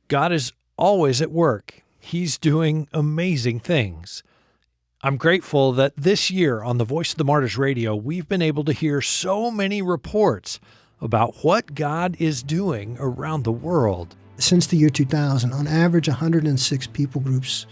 God is always at work. He's doing amazing things. I'm grateful that this year on the Voice of the Martyrs Radio, we've been able to hear so many reports about what God is doing around the world. Since the year 2000, on average, 106 people groups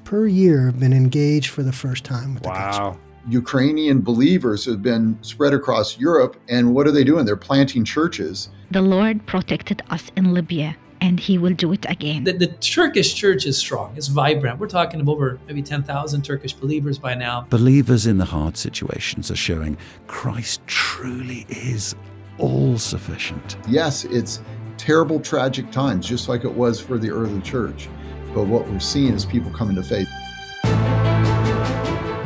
per year have been engaged for the first time with the gospel. Ukrainian believers have been spread across Europe, and what are they doing? They're planting churches. The Lord protected us in Libya, and He will do it again. The Turkish church is strong, it's vibrant. We're talking of over maybe 10,000 Turkish believers by now. Believers in the hard situations are showing Christ truly is all-sufficient. Yes, it's terrible, tragic times, just like it was for the early church. But what we're seeing is people coming to faith.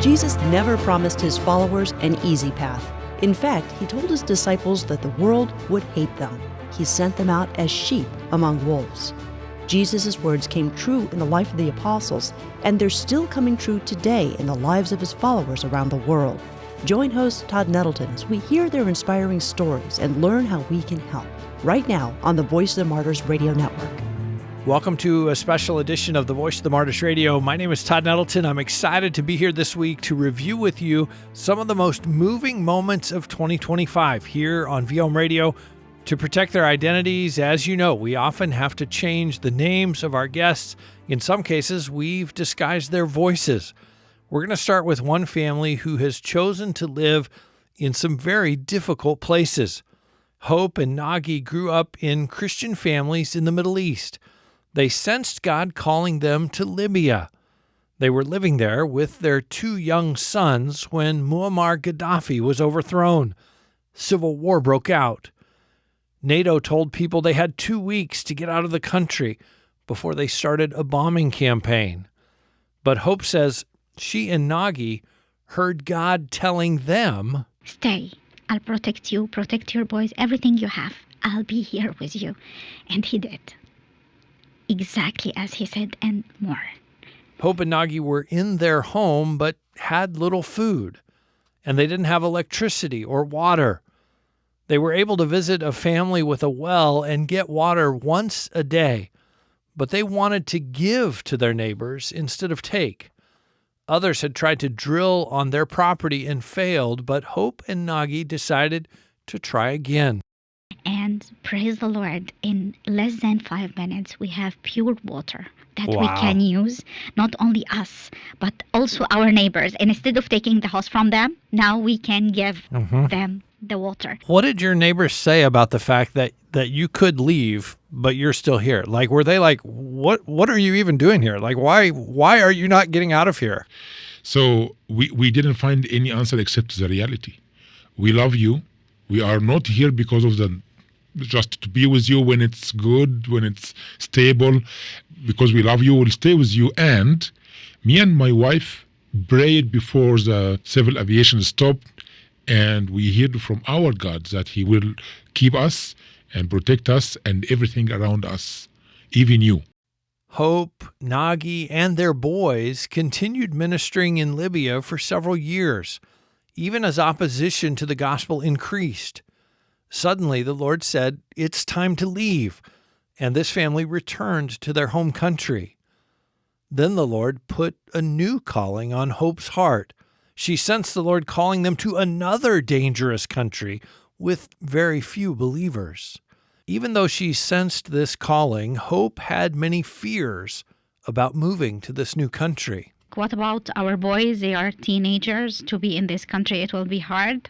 Jesus never promised his followers an easy path. In fact, he told his disciples that the world would hate them. He sent them out as sheep among wolves. Jesus' words came true in the life of the apostles, and they're still coming true today in the lives of his followers around the world. Join host Todd Nettleton as we hear their inspiring stories and learn how we can help. Right now on the Voice of the Martyrs Radio Network. Welcome to a special edition of the Voice of the Martyrs Radio. My name is Todd Nettleton. I'm excited to be here this week to review with you some of the most moving moments of 2025 here on VM Radio. To protect their identities, as you know, we often have to change the names of our guests. In some cases, we've disguised their voices. We're going to start with one family who has chosen to live in some very difficult places. Hope and Nagy grew up in Christian families in the Middle East. They sensed God calling them to Libya. They were living there with their two young sons when Muammar Gaddafi was overthrown. Civil war broke out. NATO told people they had 2 weeks to get out of the country before they started a bombing campaign. But Hope says she and Nagy heard God telling them, Stay. I'll protect you, protect your boys, everything you have. I'll be here with you. And He did. Exactly as He said and more. Hope and Nagy were in their home but had little food, and they didn't have electricity or water. They were able to visit a family with a well and get water once a day, but they wanted to give to their neighbors instead of take. Others had tried to drill on their property and failed, but Hope and Nagy decided to try again. And praise the Lord, in less than 5 minutes, we have pure water that Wow. we can use, not only us, but also our neighbors. And instead of taking the house from them, now we can give them the water. What did your neighbors say about the fact that you could leave, but you're still here? Like, were they like, what are you even doing here? Like, why are you not getting out of here? So we didn't find any answer except the reality. We love you. We are not here because of just to be with you when it's good, when it's stable. Because we love you, we'll stay with you. And me and my wife prayed before the civil aviation stopped, and we heard from our God that He will keep us and protect us and everything around us, even you. Hope, Nagy, and their boys continued ministering in Libya for several years, even as opposition to the gospel increased. Suddenly, the Lord said, "It's time to leave," and this family returned to their home country. Then the Lord put a new calling on Hope's heart. She sensed the Lord calling them to another dangerous country with very few believers. Even though she sensed this calling, Hope had many fears about moving to this new country. What about our boys? They are teenagers. To be in this country, it will be hard.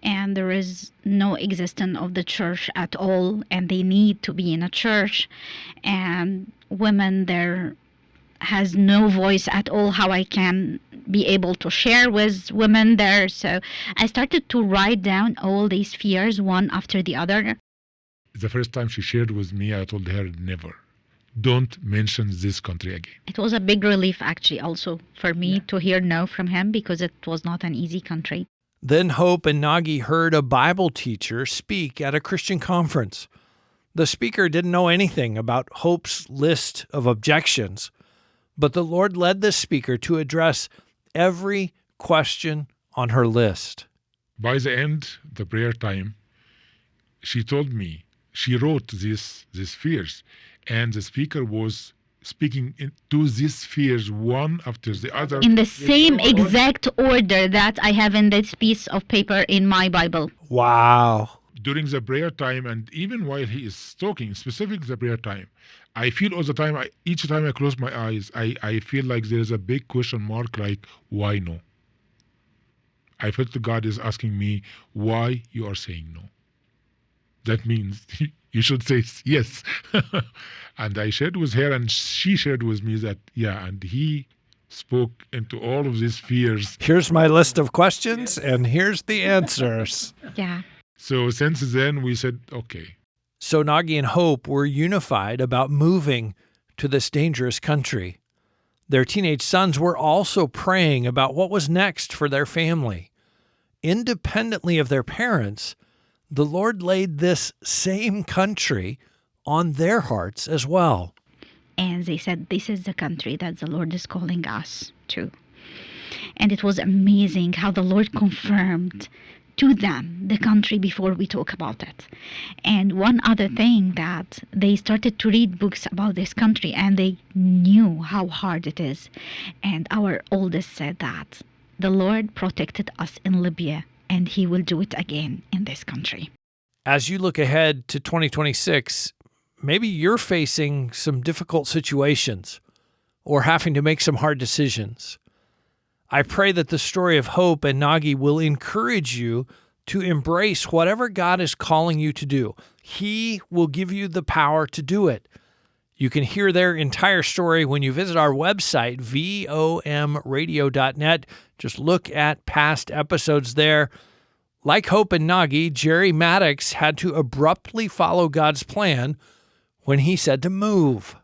And there is no existence of the church at all, and they need to be in a church. And women there has no voice at all, how I can be able to share with women there. So I started to write down all these fears one after the other. The first time she shared with me, I told her, never. Don't mention this country again. It was a big relief, actually, also for me to hear no from him, because it was not an easy country. Then Hope and Nagy heard a Bible teacher speak at a Christian conference. The speaker didn't know anything about Hope's list of objections, but the Lord led the speaker to address every question on her list. By the end, the prayer time, she told me, she wrote these fears, and the speaker was speaking to these spheres one after the other. In the same exact order that I have in this piece of paper in my Bible. Wow. During the prayer time, and even while he is talking, specifically the prayer time, I feel all the time, each time I close my eyes, I feel like there is a big question mark, like, why no? I felt that God is asking me why you are saying no. That means you should say yes. And I shared with her, and she shared with me that, and he spoke into all of these fears. Here's my list of questions, and here's the answers. Yeah. So since then, we said, okay. So Nagy and Hope were unified about moving to this dangerous country. Their teenage sons were also praying about what was next for their family. Independently of their parents, the Lord laid this same country on their hearts as well. And they said, this is the country that the Lord is calling us to. And it was amazing how the Lord confirmed to them the country before we talk about it. And one other thing, that they started to read books about this country, and they knew how hard it is. And our oldest said that the Lord protected us in Libya, and he will do it again in this country. As you look ahead to 2026, maybe you're facing some difficult situations or having to make some hard decisions. I pray that the story of Hope and Nagy will encourage you to embrace whatever God is calling you to do. He will give you the power to do it. You can hear their entire story when you visit our website, vomradio.net. Just look at past episodes there. Like Hope and Nagy, Jerry Mattix had to abruptly follow God's plan when he said to move.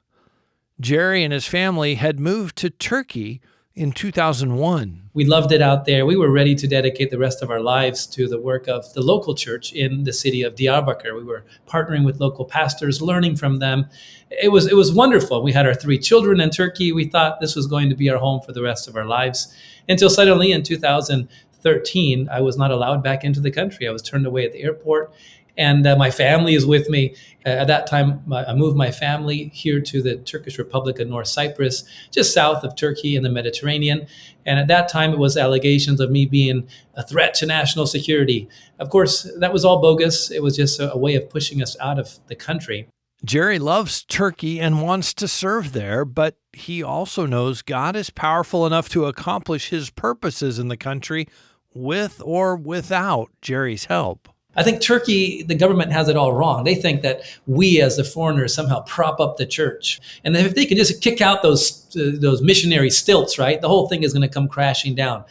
Jerry and his family had moved to Turkey in 2001. We loved it out there. We were ready to dedicate the rest of our lives to the work of the local church in the city of Diyarbakir. We were partnering with local pastors, learning from them. It was wonderful. We had our 3 children in Turkey. We thought this was going to be our home for the rest of our lives, until suddenly in 2013, I was not allowed back into the country. I was turned away at the airport. And my family is with me. At that time, I moved my family here to the Turkish Republic of North Cyprus, just south of Turkey in the Mediterranean. And at that time, it was allegations of me being a threat to national security. Of course, that was all bogus. It was just a way of pushing us out of the country. Jerry loves Turkey and wants to serve there, but he also knows God is powerful enough to accomplish his purposes in the country with or without Jerry's help. I think Turkey, the government has it all wrong. They think that we as the foreigners somehow prop up the church. And if they can just kick out those missionary stilts, right, the whole thing is going to come crashing down.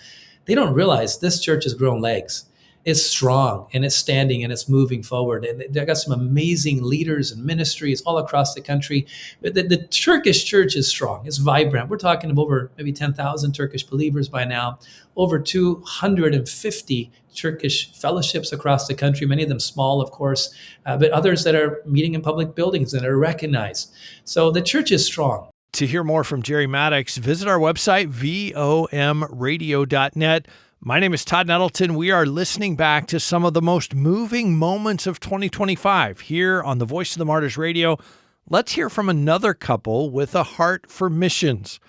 They don't realize this church has grown legs. It's strong, and it's standing, and it's moving forward. And they've got some amazing leaders and ministries all across the country. The Turkish church is strong. It's vibrant. We're talking of over maybe 10,000 Turkish believers by now, over 250 Turkish fellowships across the country, many of them small, of course, but others that are meeting in public buildings and are recognized. So the church is strong. To hear more from Jerry Mattix, visit our website, vomradio.net. My name is Todd Nettleton. We are listening back to some of the most moving moments of 2025 here on the Voice of the Martyrs Radio. Let's hear from another couple with a heart for missions.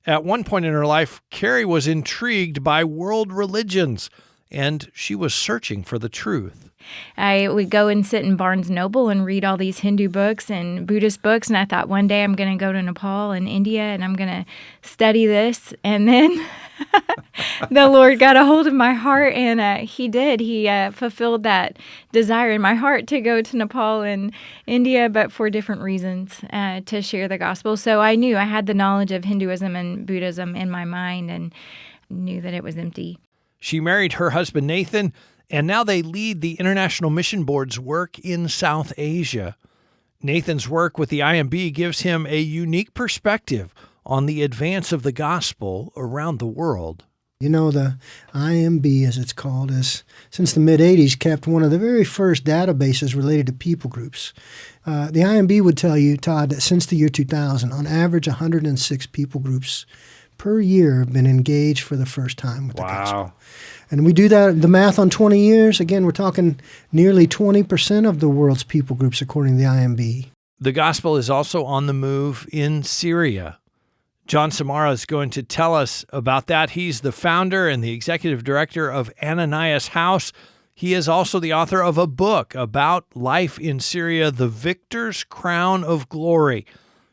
At one point in her life, Kari was intrigued by world religions, and she was searching for the truth. I would go and sit in Barnes & Noble and read all these Hindu books and Buddhist books, and I thought one day I'm going to go to Nepal and India, and I'm going to study this. And then the Lord got a hold of my heart, and He did. He fulfilled that desire in my heart to go to Nepal and India, but for different reasons, to share the gospel. So I knew I had the knowledge of Hinduism and Buddhism in my mind and knew that it was empty. She married her husband, Nathan, and now they lead the International Mission Board's work in South Asia. Nathan's work with the IMB gives him a unique perspective on the advance of the gospel around the world. You know, the IMB, as it's called, has since the mid-'80s kept one of the very first databases related to people groups. The IMB would tell you, Todd, that since the year 2000, on average 106 people groups per year have been engaged for the first time with the gospel. And we do that, the math on 20 years, again, we're talking nearly 20% of the world's people groups, according to the IMB. The gospel is also on the move in Syria. John Samara is going to tell us about that. He's the founder and the executive director of Ananias House. He is also the author of a book about life in Syria, The Victor's Crown of Glory.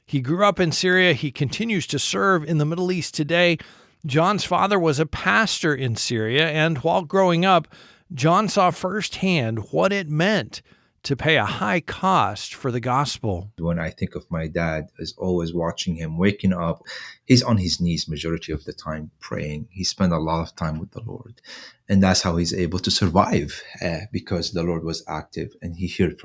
He grew up in Syria. He continues to serve in the Middle East today. John's father was a pastor in Syria, and while growing up, John saw firsthand what it meant to pay a high cost for the gospel. When I think of my dad, is always watching him waking up. He's on his knees majority of the time praying. He spent a lot of time with the Lord. And that's how he's able to survive because the Lord was active and he heard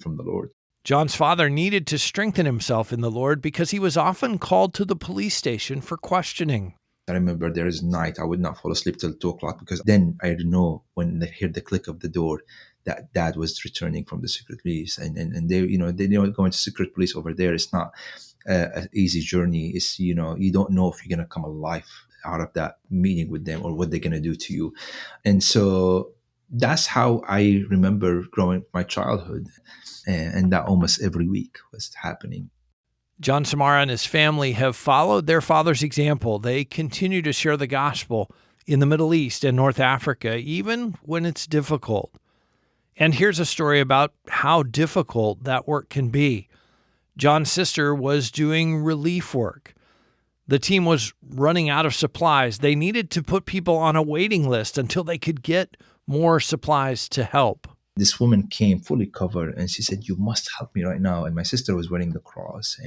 from the Lord. John's father needed to strengthen himself in the Lord because he was often called to the police station for questioning. I remember there is night I would not fall asleep till 2 o'clock because then I know when I hear the click of the door that dad was returning from the secret police, and they going to secret police over there. It's not an easy journey. It's you don't know if you're gonna come alive out of that meeting with them or what they're gonna do to you, and so that's how I remember growing my childhood, and that almost every week was happening. John Samara and his family have followed their father's example. They continue to share the gospel in the Middle East and North Africa, even when it's difficult. And here's a story about how difficult that work can be. John's sister was doing relief work. The team was running out of supplies. They needed to put people on a waiting list until they could get more supplies to help. This woman came fully covered and she said, "You must help me right now." And my sister was wearing the cross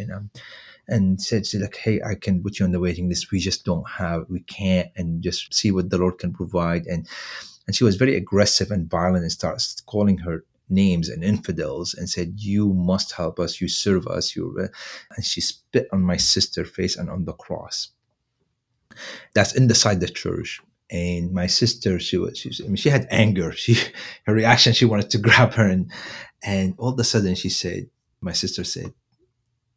and said, "Hey, I can put you on the waiting list. We can't, and just see what the Lord can provide." And she was very aggressive and violent and starts calling her names and infidels and said, "You must help us. You serve us." And she spit on my sister's face and on the cross. That's inside the church. And my sister, she had anger. Her reaction, she wanted to grab her. And all of a sudden my sister said,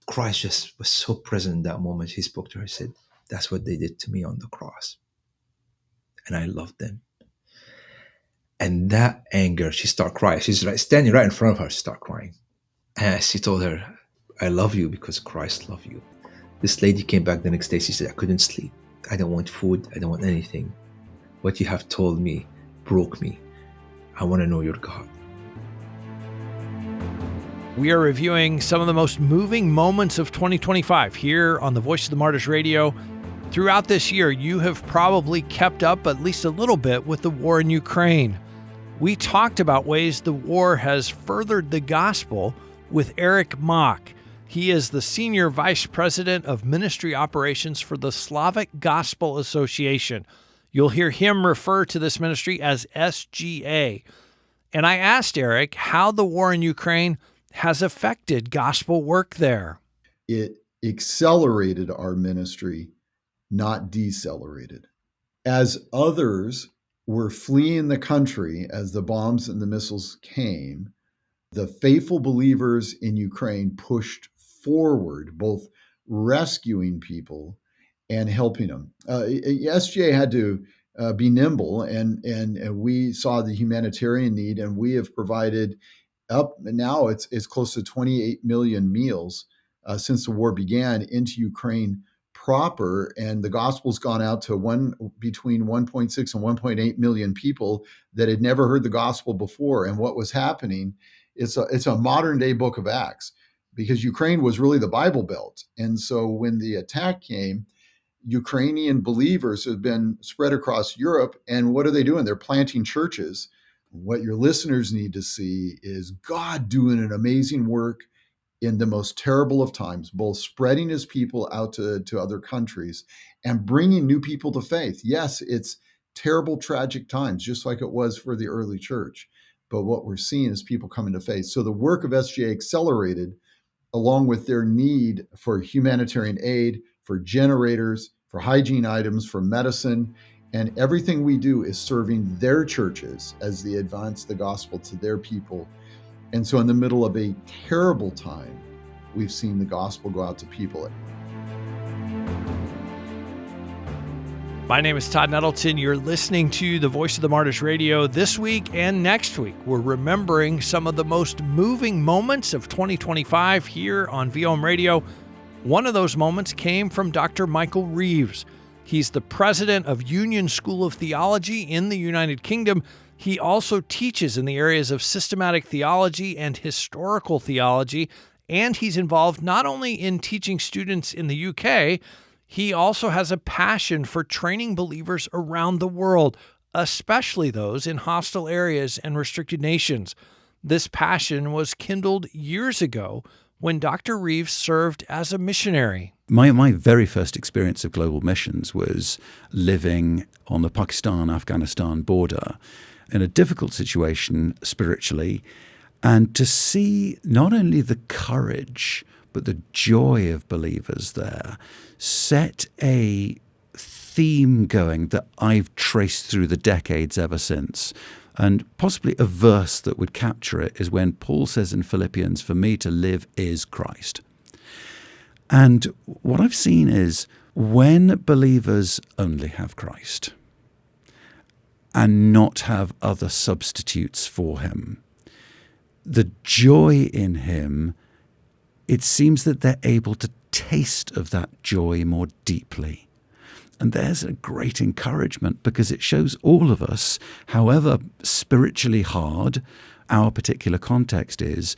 Christ just was so present in that moment. She spoke to her, said, "That's what they did to me on the cross. And I loved them." And that anger, she started crying. She's standing right in front of her, she started crying. And she told her, "I love you because Christ loved you." This lady came back the next day. She said, "I couldn't sleep. I don't want food. I don't want anything. What you have told me broke me. I want to know your God." We are reviewing some of the most moving moments of 2025 here on the Voice of the Martyrs Radio. Throughout this year, you have probably kept up at least a little bit with the war in Ukraine. We talked about ways the war has furthered the gospel with Eric Mock. He is the Senior Vice President of Ministry Operations for the Slavic Gospel Association. You'll hear him refer to this ministry as SGA. And I asked Eric how the war in Ukraine has affected gospel work there. It accelerated our ministry, not decelerated. As others were fleeing the country as the bombs and the missiles came, the faithful believers in Ukraine pushed forward, both rescuing people and helping them. SGA had to be nimble, and we saw the humanitarian need, and we have provided up now it's close to 28 million meals since the war began into Ukraine proper, and the gospel's gone out to between 1.6 and 1.8 million people that had never heard the gospel before. And what was happening, it's a modern day book of Acts, because Ukraine was really the Bible Belt. And so when the attack came, Ukrainian believers have been spread across Europe, and what are they doing? They're planting churches. What your listeners need to see is God doing an amazing work in the most terrible of times, both spreading his people out to other countries and bringing new people to faith. Yes, it's terrible, tragic times, just like it was for the early church. But what we're seeing is people coming to faith. So the work of SGA accelerated along with their need for humanitarian aid, for generators, for hygiene items, for medicine. And everything we do is serving their churches as they advance the gospel to their people. And so in the middle of a terrible time, we've seen the gospel go out to people. My name is Todd Nettleton. You're listening to the Voice of the Martyrs Radio. This week and next week, we're remembering some of the most moving moments of 2025 here on VOM Radio. One of those moments came from Dr. Michael Reeves. He's the president of Union School of Theology in the United Kingdom. He also teaches in the areas of systematic theology and historical theology, and he's involved not only in teaching students in the UK, he also has a passion for training believers around the world, especially those in hostile areas and restricted nations. This passion was kindled years ago when Dr. Reeves served as a missionary. My very first experience of global missions was living on the Pakistan-Afghanistan border in a difficult situation spiritually, and to see not only the courage but the joy of believers there set a theme going that I've traced through the decades ever since. And possibly a verse that would capture it is when Paul says in Philippians, "For me to live is Christ." And what I've seen is when believers only have Christ and not have other substitutes for him, the joy in him, it seems that they're able to taste of that joy more deeply. And there's a great encouragement because it shows all of us, however spiritually hard our particular context is,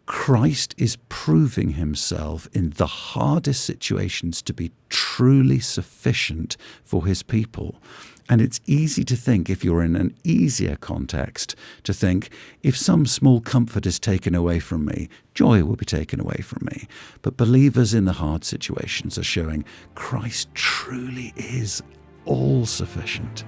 Christ is proving himself in the hardest situations to be truly sufficient for his people. And it's easy to think, if you're in an easier context, to think, if some small comfort is taken away from me, joy will be taken away from me. But believers in the hard situations are showing Christ truly is all sufficient.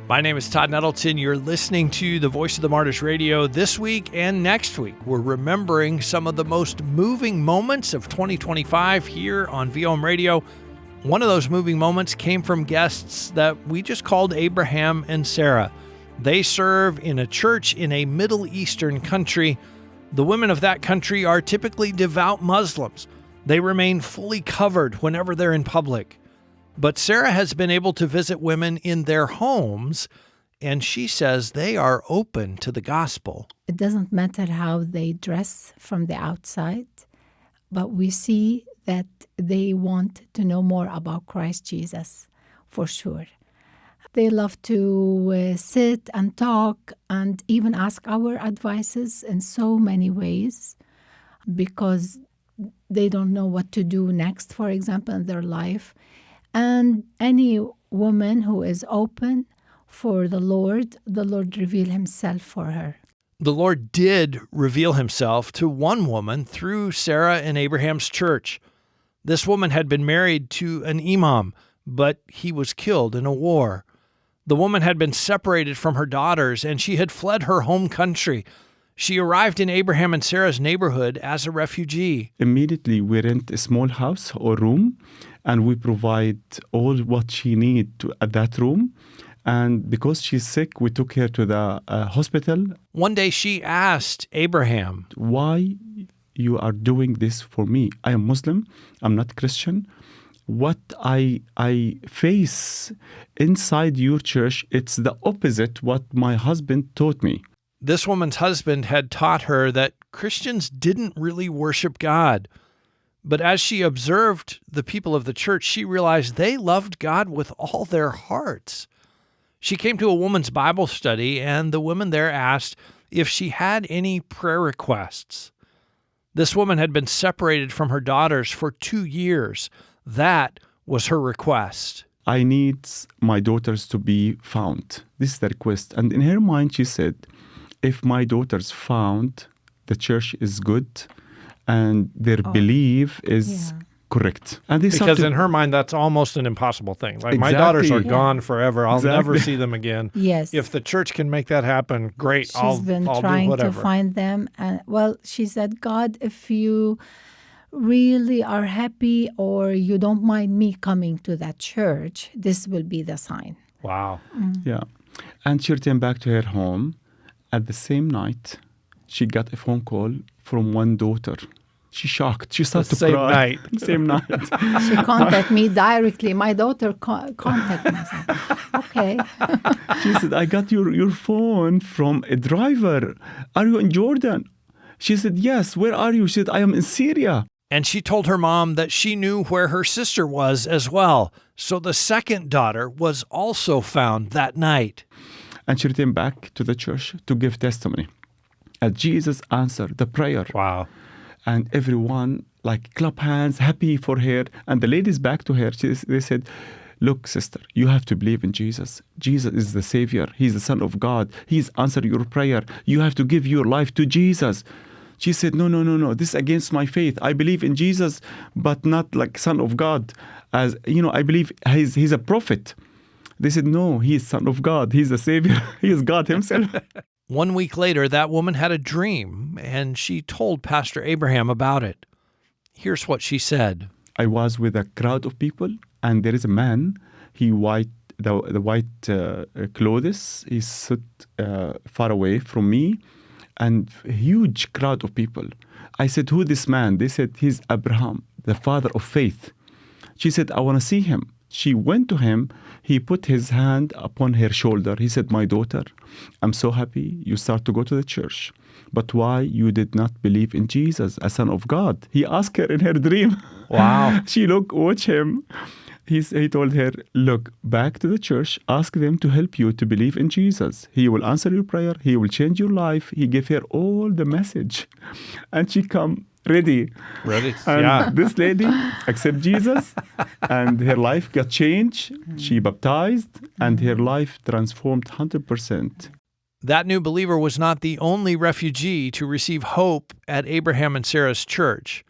My name is Todd Nettleton. You're listening to the Voice of the Martyrs Radio. This week and next week, we're remembering some of the most moving moments of 2025 here on VOM Radio. One of those moving moments came from guests that we just called Abraham and Sarah. They serve in a church in a Middle Eastern country. The women of that country are typically devout Muslims. They remain fully covered whenever they're in public. But Sarah has been able to visit women in their homes, and she says they are open to the gospel. It doesn't matter how they dress from the outside, but we see that they want to know more about Christ Jesus, for sure. They love to sit and talk and even ask our advices in so many ways because they don't know what to do next, for example, in their life. And any woman who is open for the Lord reveals himself for her. The Lord did reveal himself to one woman through Sarah and Abraham's church. This woman had been married to an imam, but he was killed in a war. The woman had been separated from her daughters, and she had fled her home country. She arrived in Abraham and Sarah's neighborhood as a refugee. Immediately, we rent a small house or room, and we provide all what she needs at that room. And because she's sick, we took her to the hospital. One day she asked Abraham, "Why you are doing this for me? I am Muslim. I'm not Christian. What I face inside your church, it's the opposite what my husband taught me." This woman's husband had taught her that Christians didn't really worship God. But as she observed the people of the church, she realized they loved God with all their hearts. She came to a woman's Bible study, and the women there asked if she had any prayer requests. This woman had been separated from her daughters for 2 years. That was her request. "I need my daughters to be found." This is the request. And in her mind, she said, if my daughters found, the church is good and their belief is correct. And because in her mind, that's almost an impossible thing. Like, my daughters are gone forever. I'll never see them again. Yes. If the church can make that happen, great. She's been trying to find them. And she said, "God, if you really are happy or you don't mind me coming to that church, this will be the sign." Wow. Yeah. And she returned back to her home. At the same night, she got a phone call from one daughter. She shocked. She started to Same cry. night. Same night. She contacted me directly. My daughter contacted me. I said, okay. She said, I got your phone from a driver. Are you in Jordan? She said, yes. Where are you? She said, I am in Syria. And she told her mom that she knew where her sister was as well. So the second daughter was also found that night. And she returned back to the church to give testimony. And Jesus answered the prayer. Wow. And everyone clap hands, happy for her. And the ladies back to her, they said, look, sister, you have to believe in Jesus. Jesus is the Savior. He's the Son of God. He's answered your prayer. You have to give your life to Jesus. She said, no. This is against my faith. I believe in Jesus, but not like Son of God. As you know, I believe he's a prophet. They said, no, he is Son of God. He's the Savior. He is God himself. 1 week later, that woman had a dream, and she told Pastor Abraham about it. Here's what she said. I was with a crowd of people, and there is a man. He the white clothes. He stood far away from me, and a huge crowd of people. I said, who this man? They said, he's Abraham, the father of faith. She said, I want to see him. She went to him. He put his hand upon her shoulder. He said, my daughter, I'm so happy you start to go to the church. But why you did not believe in Jesus, a Son of God? He asked her in her dream. Wow. She watch him. He told her, look, back to the church, ask them to help you to believe in Jesus. He will answer your prayer. He will change your life. He gave her all the message. And she come ready. And this lady accept Jesus, and her life got changed. She baptized, and her life transformed 100%. That new believer was not the only refugee to receive hope at Abraham and Sarah's church.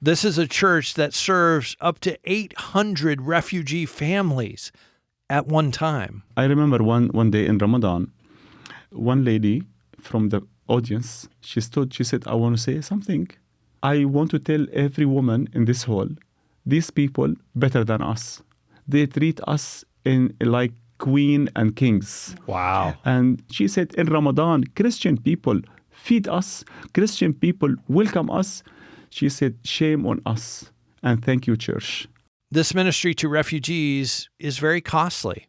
This is a church that serves up to 800 refugee families at one time. I remember one day in Ramadan, one lady from the audience, she said, I want to say something. I want to tell every woman in this hall, these people better than us. They treat us like queen and kings. Wow. And she said, in Ramadan, Christian people feed us. Christian people welcome us. She said, shame on us. And thank you, church. This ministry to refugees is very costly.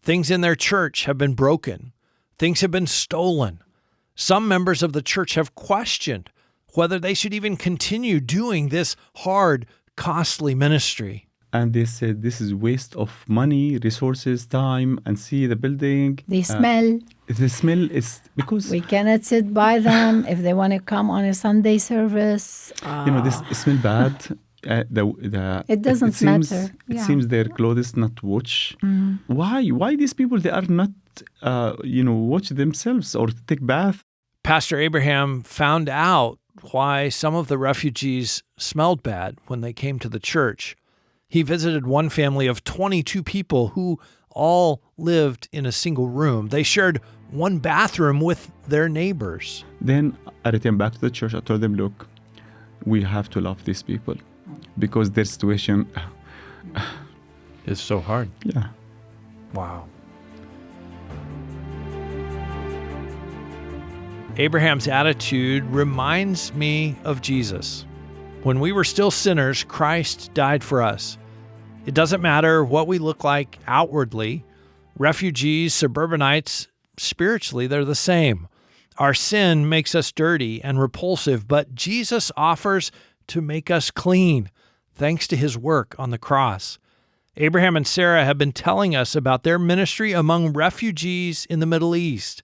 Things in their church have been broken. Things have been stolen. Some members of the church have questioned whether they should even continue doing this hard, costly ministry. And they said, this is waste of money, resources, time, and see the building. They smell. The smell is because... We cannot sit by them if they want to come on a Sunday service. This smell bad. It doesn't matter. It seems their clothes not wash. Why these people, they are not, wash themselves or take bath? Pastor Abraham found out why some of the refugees smelled bad when they came to the church. He visited one family of 22 people who all lived in a single room. They shared one bathroom with their neighbors. Then I returned back to the church. I told them, look, we have to love these people because their situation is so hard. Yeah. Wow. Abraham's attitude reminds me of Jesus. When we were still sinners, Christ died for us. It doesn't matter what we look like outwardly. Refugees, suburbanites, spiritually, they're the same. Our sin makes us dirty and repulsive, but Jesus offers to make us clean, thanks to his work on the cross. Abraham and Sarah have been telling us about their ministry among refugees in the Middle East.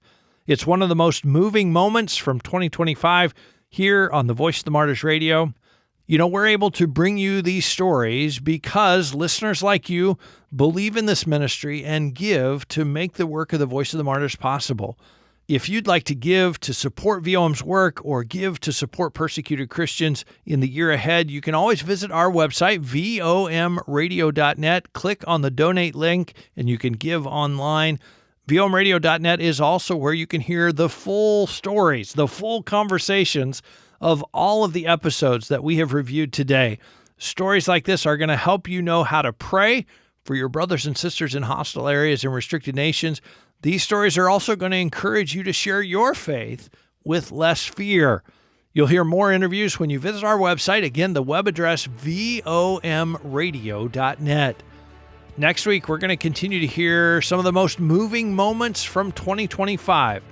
It's one of the most moving moments from 2025 here on the Voice of the Martyrs Radio. You know, we're able to bring you these stories because listeners like you believe in this ministry and give to make the work of the Voice of the Martyrs possible. If you'd like to give to support VOM's work or give to support persecuted Christians in the year ahead, you can always visit our website, vomradio.net. Click on the donate link and you can give online. vomradio.net is also where you can hear the full stories, the full conversations of all of the episodes that we have reviewed today. Stories like this are going to help you know how to pray for your brothers and sisters in hostile areas and restricted nations. These stories are also going to encourage you to share your faith with less fear. You'll hear more interviews when you visit our website. Again, the web address, vomradio.net. Next week, we're going to continue to hear some of the most moving moments from 2025.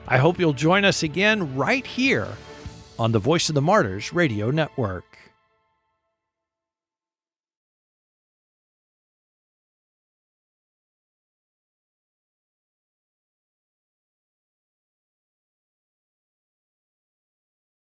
I hope you'll join us again right here on the Voice of the Martyrs Radio Network.